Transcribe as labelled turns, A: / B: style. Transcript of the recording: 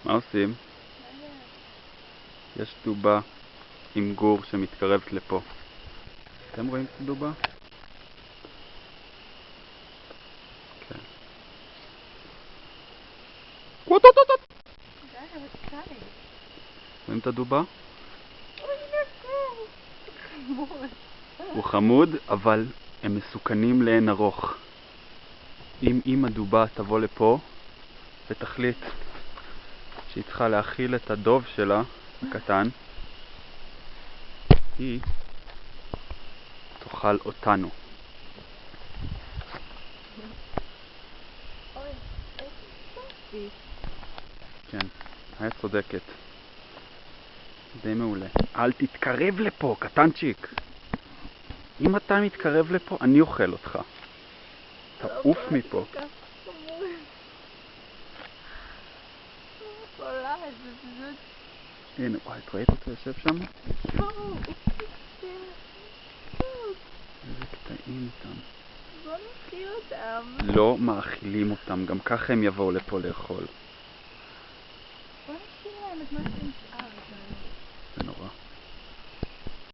A: מה עושים? יש דובה עם גור שמתקרבת לפה. אתם רואים את הדובה? כן. רואים את הדובה? הוא חמוד, אבל הם מסוכנים לאין ארוך. אם הדובה תבוא לפה ותחליט שהיא צריכה להאכיל את הדוב שלה, הקטן, היא תאכל אותנו. כן, היה צודקת. די מעולה. אל תתקרב לפה, קטנצ'יק. אם אתה מתקרב לפה, אני אוכל אותך. תעוף מפה. הנה, וואי, את ראית אותו יושב שם? איזה קטעים איתם.
B: בוא נאכיל אותם.
A: לא מאכילים אותם, גם ככה הם יבואו לפה לאכול.
B: בוא נאכיל להם את מה שנשאר.